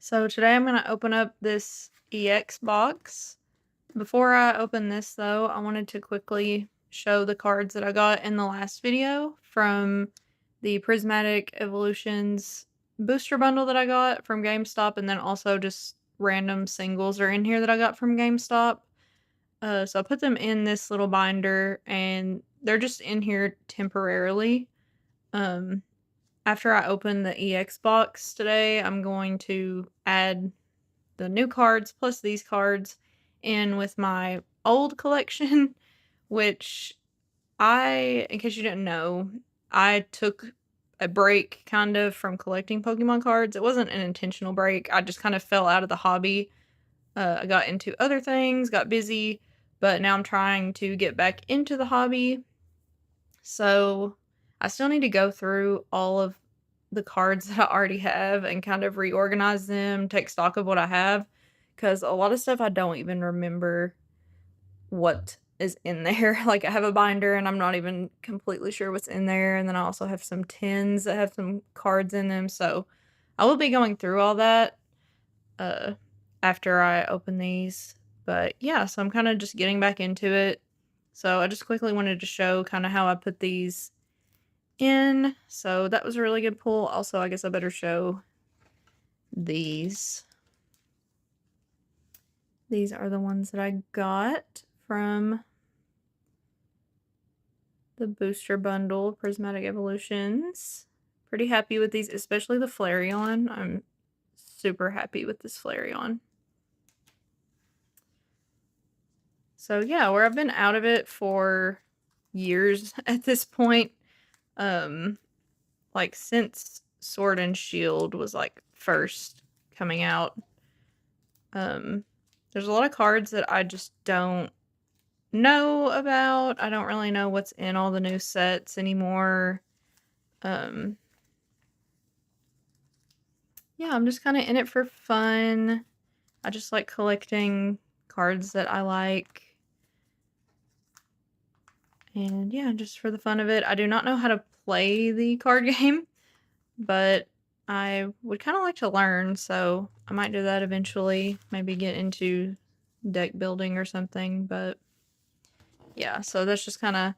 So today I'm going to open up this EX box. Before I open this though, I wanted to quickly show the cards that I got in the last video from the Prismatic Evolutions booster bundle that I got from GameStop, and then also just random singles are in here that I got from GameStop. So I put them in this little binder and they're just in here temporarily. After I open the EX box today, I'm going to add the new cards plus these cards in with my old collection, which in case you didn't know, I took a break kind of from collecting Pokemon cards. It wasn't an intentional break. I just kind of fell out of the hobby. I got into other things, got busy, but now I'm trying to get back into the hobby. So I still need to go through all of the cards that I already have and kind of reorganize them, take stock of what I have, because a lot of stuff I don't even remember what is in there. Like, I have a binder and I'm not even completely sure what's in there, and then I also have some tins that have some cards in them, so I will be going through all that after I open these. But yeah, so I'm kind of just getting back into it. So I just quickly wanted to show kind of how I put these in. So that was a really good pull. Also, I guess I better show these. These are the ones that I got from the booster bundle, Prismatic Evolutions. Pretty happy with these, especially the Flareon. I'm super happy with this Flareon. So yeah, where I've been out of it for years at this point, like since Sword and Shield was like first coming out. There's a lot of cards that I just don't know about. I don't really know what's in all the new sets anymore. Yeah, I'm just kind of in it for fun. I just like collecting cards that I like. And yeah, just for the fun of it. I do not know how to play the card game, but I would kind of like to learn, so I might do that eventually. Maybe get into deck building or something, but yeah, so that's just kind of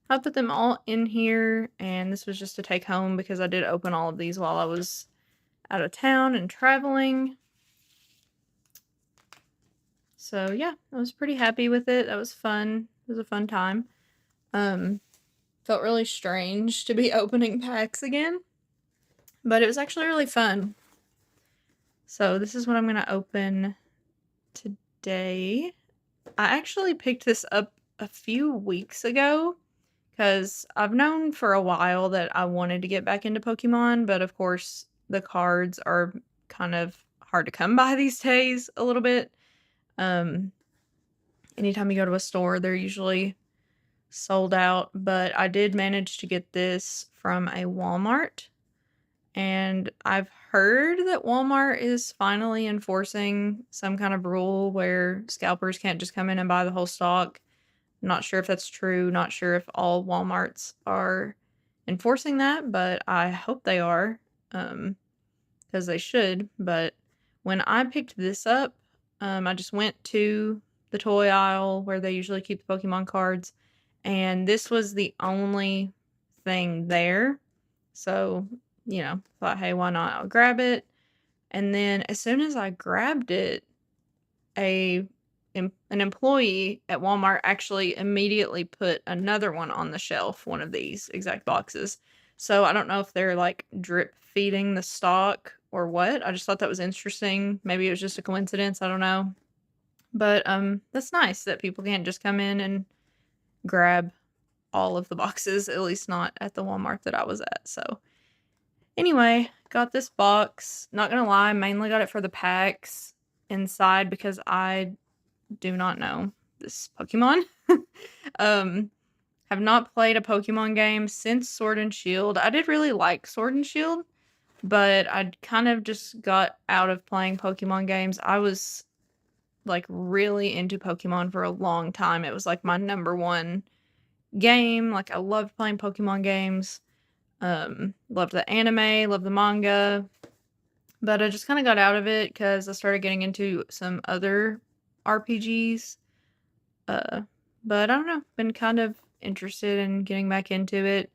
how I put them all in here, and this was just to take home because I did open all of these while I was out of town and traveling. So yeah, I was pretty happy with it. That was fun. It was a fun time. Felt really strange to be opening packs again, but it was actually really fun. So this is what I'm going to open today. I actually picked this up a few weeks ago because I've known for a while that I wanted to get back into Pokemon, but of course the cards are kind of hard to come by these days a little bit. Anytime you go to a store, they're usually sold out, but I did manage to get this from a Walmart, and I've heard that Walmart is finally enforcing some kind of rule where scalpers can't just come in and buy the whole stock. Not sure if that's true, not sure if all Walmarts are enforcing that, but I hope they are, because they should. But when I picked this up, I just went to the toy aisle where they usually keep the Pokemon cards, and this was the only thing there. So, thought, hey, why not? I'll grab it. And then as soon as I grabbed it, an employee at Walmart actually immediately put another one on the shelf, one of these exact boxes. So I don't know if they're like drip feeding the stock or what. I just thought that was interesting. Maybe it was just a coincidence. I don't know. But that's nice that people can't just come in and grab all of the boxes, at least not at the Walmart that I was at. So anyway, got this box. Not gonna lie, mainly got it for the packs inside because I do not know this Pokemon. Have not played a Pokemon game since Sword and Shield. I did really like Sword and Shield, but I kind of just got out of playing Pokemon games. I was like really into Pokemon for a long time. It was like my number one game. Like, I loved playing Pokemon games. Loved the anime, loved the manga. But I just kind of got out of it because I started getting into some other RPGs. But I don't know, been kind of interested in getting back into it.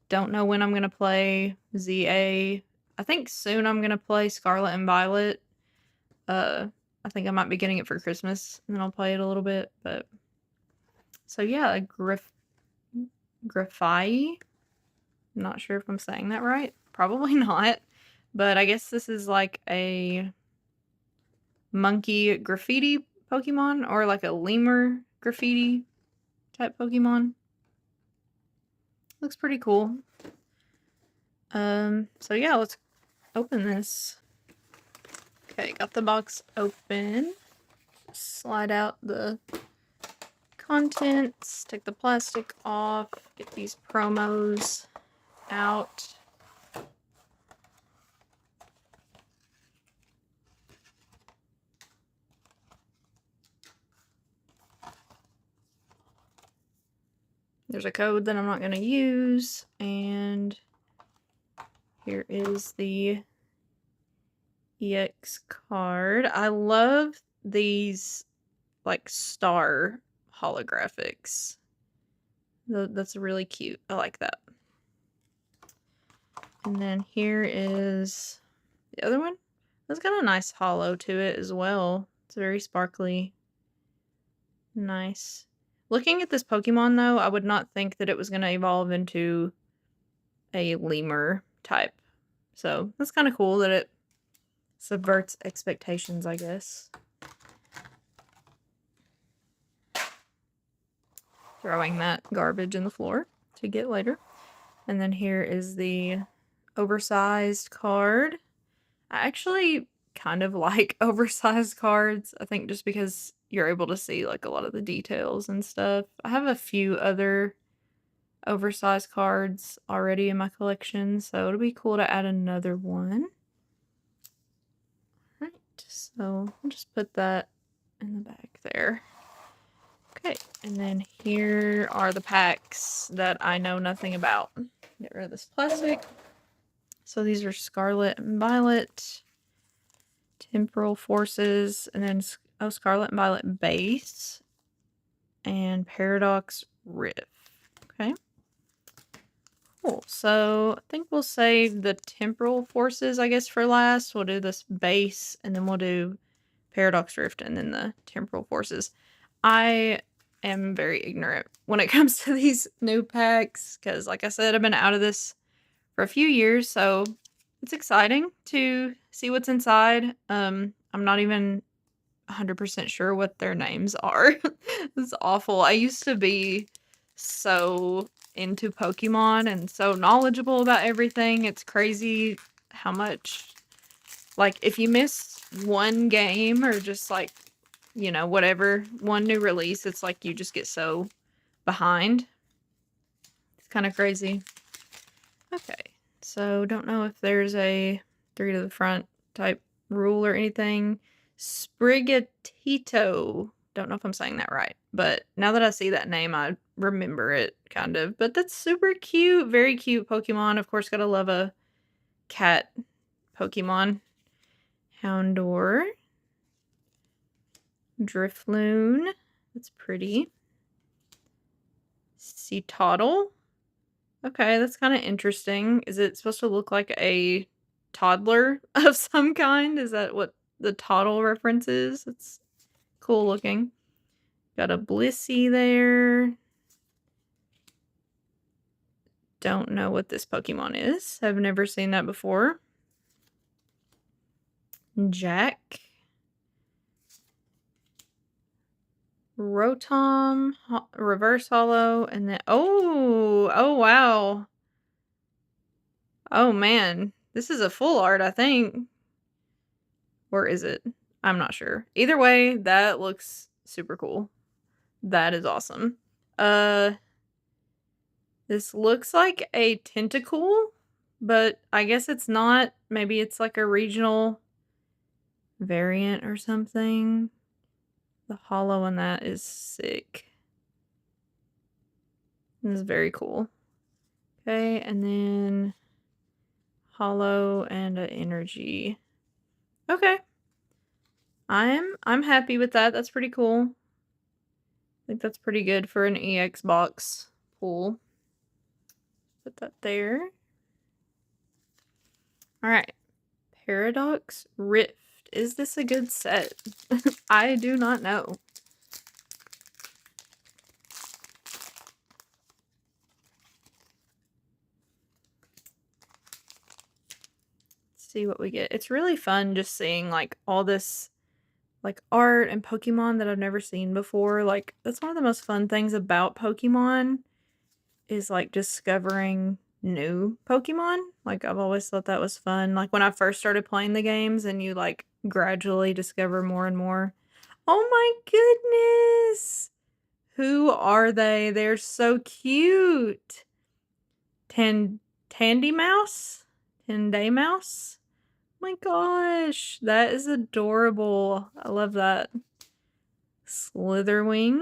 Don't know when I'm gonna play ZA. I think soon I'm gonna play Scarlet and Violet. I think I might be getting it for Christmas, and then I'll play it a little bit. But so yeah, Grafai. Not sure if I'm saying that right. Probably not. But I guess this is like a monkey graffiti Pokemon or like a lemur graffiti type Pokemon. Looks pretty cool. So yeah, let's open this. Okay, got the box open. Slide out the contents, take the plastic off, get these promos out. There's a code that I'm not going to use, and here is the EX card. I love these like star holographics. That's really cute. I like that. And then here is the other one. It's got a nice hollow to it as well. It's very sparkly. Nice. Looking at this Pokemon, though, I would not think that it was going to evolve into a lemur type. So that's kind of cool that it subverts expectations, I guess. Throwing that garbage in the floor to get later. And then here is the oversized card. I actually kind of like oversized cards. I think just because you're able to see like a lot of the details and stuff. I have a few other oversized cards already in my collection, so it'll be cool to add another one. Right, so I'll just put that in the back there. Okay, and then here are the packs that I know nothing about. Get rid of this plastic. So these are Scarlet and Violet, Temporal Forces, and then Scarlet and Violet Base, and Paradox Rift. Okay. Cool. So I think we'll save the Temporal Forces, I guess, for last. We'll do this base, and then we'll do Paradox Rift, and then the Temporal Forces. I am very ignorant when it comes to these new packs, because like I said, I've been out of this for a few years, so it's exciting to see what's inside. I'm not even 100% sure what their names are. It's awful. I used to be so into Pokemon and so knowledgeable about everything. It's crazy how much, like, if you miss one game or just like, you know, whatever, one new release, it's like you just get so behind. It's kind of crazy. Okay, so don't know if there's a 3 to the front type rule or anything. Sprigatito. Don't know if I'm saying that right, but now that I see that name, I remember it, kind of. But that's super cute. Very cute Pokemon. Of course, gotta love a cat Pokemon. Houndour. Drifloon. That's pretty. Seatottle. Okay, that's kind of interesting. Is it supposed to look like a toddler of some kind? Is that what the Toddle reference is? It's cool looking. Got a Blissey there. Don't know what this Pokemon is. I've never seen that before. Jack. Rotom. Reverse Hollow. And then... Oh, wow. Oh, man. This is a full art, I think. Or is it? I'm not sure. Either way, that looks super cool. That is awesome. This looks like a tentacle, but I guess it's not. Maybe it's like a regional variant or something. The hollow on that is sick. This is very cool. Okay, and then hollow, and an energy. Okay. I'm happy with that. That's pretty cool. I think that's pretty good for an EX box pull. Put that there. Alright. Paradox Rift. Is this a good set? I do not know. Let's see what we get. It's really fun just seeing like all this like art and Pokemon that I've never seen before. Like that's one of the most fun things about Pokemon is like discovering new Pokemon. Like I've always thought that was fun. Like when I first started playing the games and you like gradually discover more and more. Oh my goodness! Who are they? They're so cute. Tandy Mouse? Tenday Mouse? My gosh, that is adorable. I love that. Slitherwing.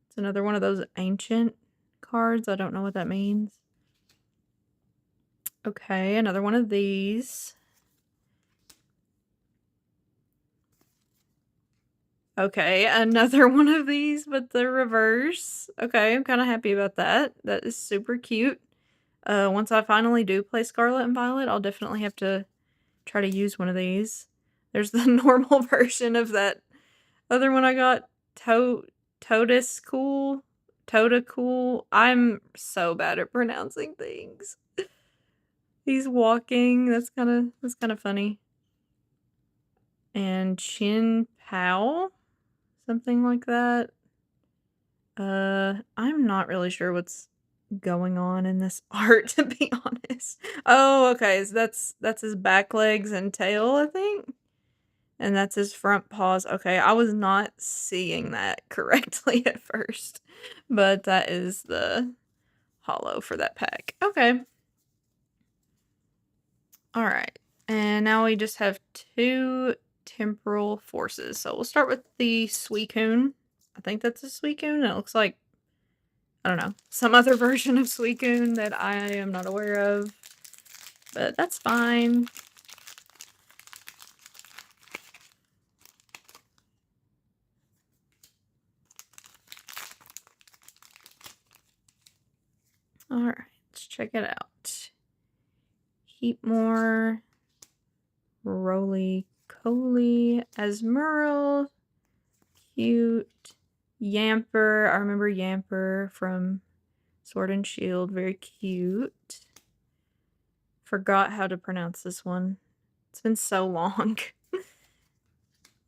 It's another one of those ancient cards. I don't know what that means. Okay, another one of these. Okay, another one of these, but the reverse. Okay, I'm kind of happy about that. That is super cute. Once I finally do play Scarlet and Violet, I'll definitely have to try to use one of these. There's the normal version of that other one I got. Toadiscool. Todacool. I'm so bad at pronouncing things. He's walking. That's kind of funny. And Chin Pao, something like that. I'm not really sure what's going on in this art, to be honest. Oh, okay. So that's his back legs and tail, I think. And that's his front paws. Okay, I was not seeing that correctly at first. But that is the hollow for that pack. Okay. Alright. And now we just have 2 temporal forces. So we'll start with the Suicune. I think that's a Suicune. It looks like, I don't know, some other version of Suicune that I am not aware of. But that's fine. Alright, let's check it out. Heatmore, Roly-Coly, Asmurl, cute. Yamper, I remember Yamper from Sword and Shield, very cute. Forgot how to pronounce this one. It's been so long.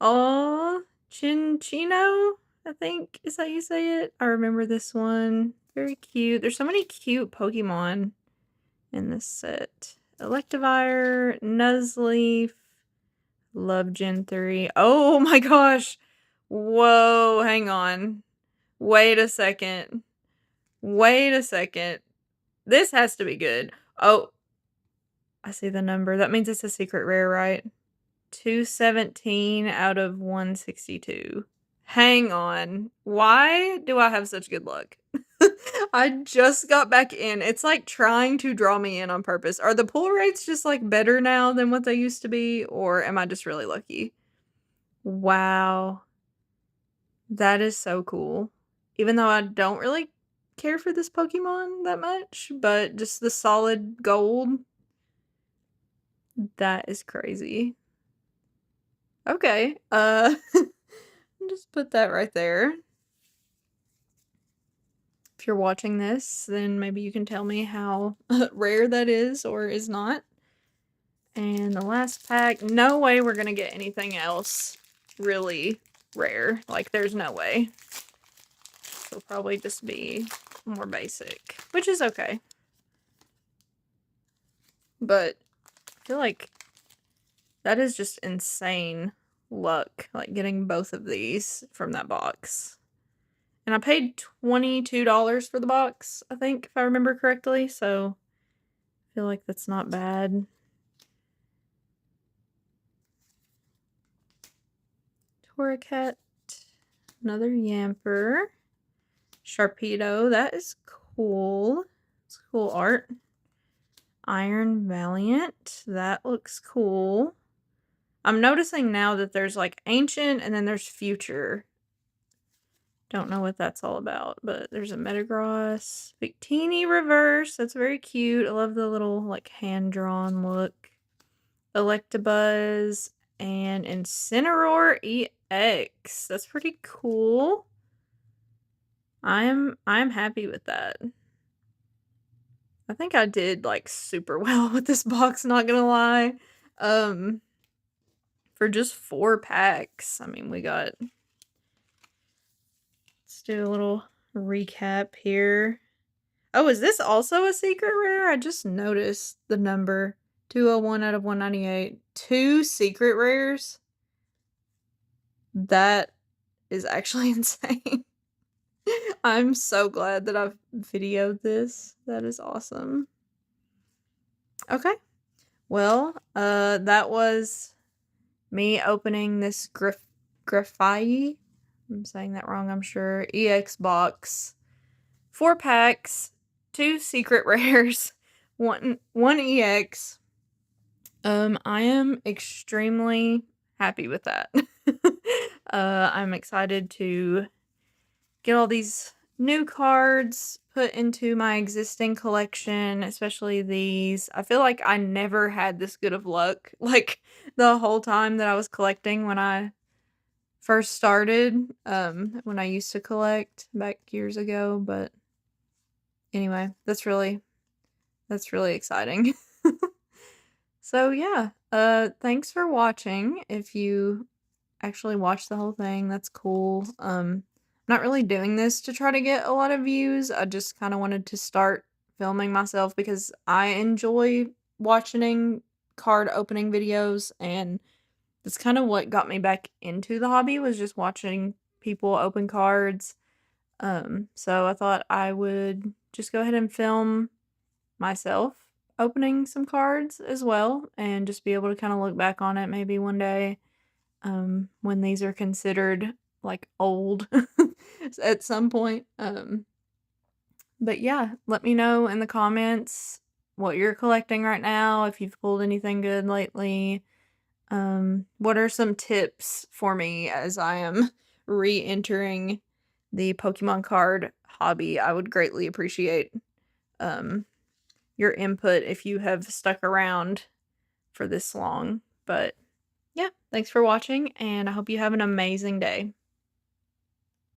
Oh, Chinchino, I think is how you say it. I remember this one. Very cute. There's so many cute Pokemon in this set. Electivire, Nuzleaf, love Gen 3. Oh my gosh. Whoa, hang on. Wait a second. Wait a second. This has to be good. Oh, I see the number. That means it's a secret rare, right? 217 out of 162. Hang on. Why do I have such good luck? I just got back in. It's like trying to draw me in on purpose. Are the pull rates just like better now than what they used to be? Or am I just really lucky? Wow. That is so cool. Even though I don't really care for this Pokemon that much, but just the solid gold. That is crazy. Okay. Just put that right there. If you're watching this, then maybe you can tell me how rare that is or is not. And the last pack, no way we're gonna get anything else really rare. Like, there's no way. It'll probably just be more basic, which is okay. But I feel like that is just insane luck, like getting both of these from that box. And I paid $22 for the box, I think, if I remember correctly, so I feel like that's not bad. Torracat, another Yamper, Sharpedo, that is cool. It's cool art. Iron Valiant. That looks cool. I'm noticing now that there's like ancient and then there's future. Don't know what that's all about, but there's a Metagross. Victini reverse. That's very cute. I love the little like hand-drawn look. Electabuzz and Incineroar EX. That's pretty cool. I'm happy with that. I think I did like super well with this box, not gonna lie. For just 4 packs. I mean, we got, let's do a little recap here. Oh, is this also a secret rare? I just noticed the number. 201 out of 198. 2 secret rares? That is actually insane. I'm so glad that I've videoed this. That is awesome. Okay. Well, that was me opening this Graphite. I'm saying that wrong, I'm sure. EX box. 4 packs, 2 secret rares, one EX. I am extremely happy with that. I'm excited to get all these new cards put into my existing collection, especially these. I feel like I never had this good of luck, like, the whole time that I was collecting when I first started, when I used to collect back years ago, but anyway, that's really exciting. So yeah, thanks for watching. If you actually watched the whole thing, that's cool. I'm not really doing this to try to get a lot of views. I just kind of wanted to start filming myself because I enjoy watching card opening videos, and that's kind of what got me back into the hobby, was just watching people open cards. So I thought I would just go ahead and film myself opening some cards as well, and just be able to kind of look back on it maybe one day, when these are considered like old at some point. But yeah, let me know in the comments what you're collecting right now, if you've pulled anything good lately. What are some tips for me as I am re-entering the Pokemon card hobby? I would greatly appreciate your input if you have stuck around for this long. But yeah, thanks for watching, and I hope you have an amazing day.